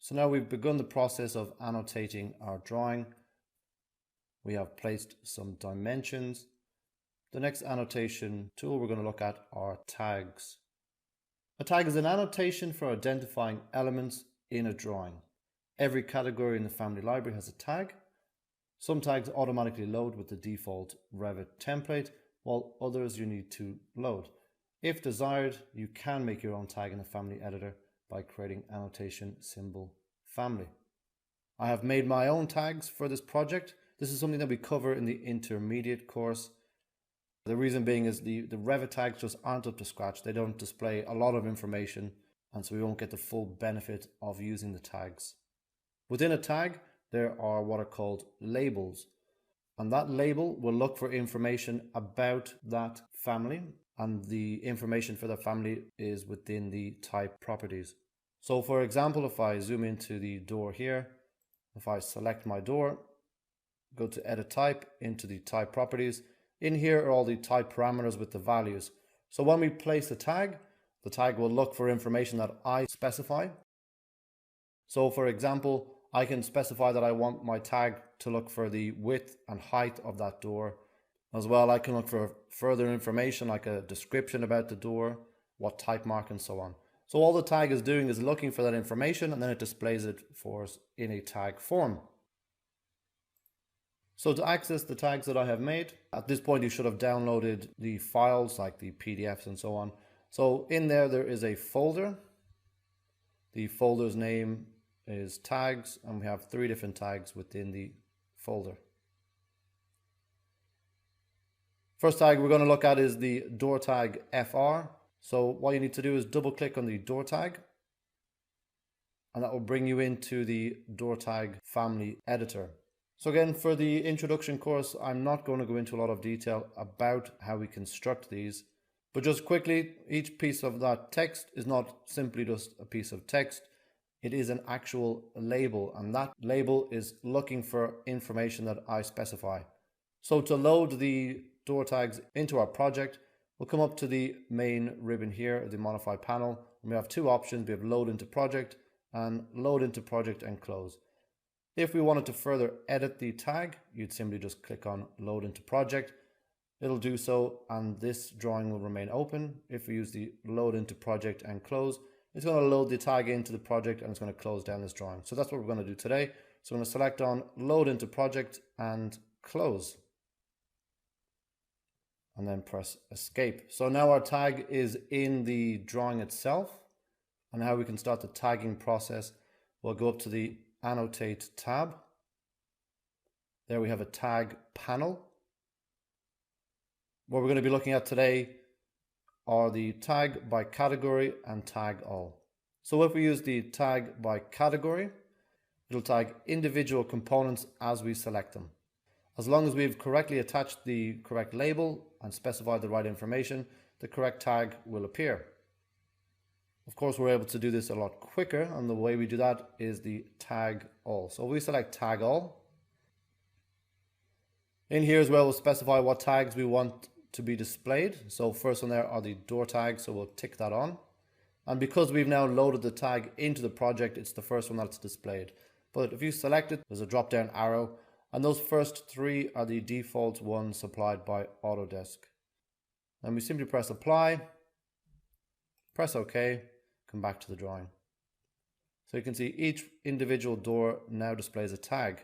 So now we've begun the process of annotating our drawing. We have placed some dimensions. The next annotation tool we're going to look at are tags. A tag is an annotation for identifying elements in a drawing. Every category in the family library has a tag. Some tags automatically load with the default Revit template, while others you need to load. If desired, you can make your own tag in the family editor by creating annotation symbol family. I have made my own tags for this project. This is something that we cover in the intermediate course. The reason being is the Revit tags just aren't up to scratch. They don't display a lot of information, and so we won't get the full benefit of using the tags. Within a tag, there are what are called labels, and that label will look for information about that family, and the information for that family is within the type properties. So for example, if I zoom into the door here, if I select my door, go to edit type, into the type properties, in here are all the type parameters with the values. So when we place the tag will look for information that I specify. So for example, I can specify that I want my tag to look for the width and height of that door. As well, I can look for further information like a description about the door, what type mark, and so on. So all the tag is doing is looking for that information, and then it displays it for us in a tag form. So to access the tags that I have made, at this point you should have downloaded the files like the PDFs and so on. So in there is a folder. The folder's name is tags, and we have 3 different tags within the folder. First tag we're going to look at is the door tag FR. So what you need to do is double click on the door tag, and that will bring you into the door tag family editor. So again, for the introduction course, I'm not going to go into a lot of detail about how we construct these, but just quickly, each piece of that text is not simply just a piece of text. It is an actual label, and that label is looking for information that I specify. So to load the door tags into our project, we'll come up to the main ribbon here, the modify panel, and we have 2 options. We have load into project and load into project and close. If we wanted to further edit the tag, you'd simply just click on load into project. It'll do so, and this drawing will remain open. If we use the load into project and close, it's going to load the tag into the project and it's going to close down this drawing. So that's what we're going to do today. So I'm going to select on load into project and close, and then press escape. So now our tag is in the drawing itself, and how we can start the tagging process. We'll go up to the Annotate tab. There we have a tag panel. What we're going to be looking at today are the tag by category and tag all. So if we use the tag by category, it'll tag individual components as we select them. As long as we've correctly attached the correct label and specified the right information, the correct tag will appear. Of course, we're able to do this a lot quicker, and the way we do that is the tag all. So we select tag all. In here as well, we'll specify what tags we want to be displayed. So first one there are the door tags, so we'll tick that on. And because we've now loaded the tag into the project, it's the first one that's displayed. But if you select it, there's a drop down arrow, and those first 3 are the default ones supplied by Autodesk. And we simply press apply, press OK, come back to the drawing. So you can see each individual door now displays a tag.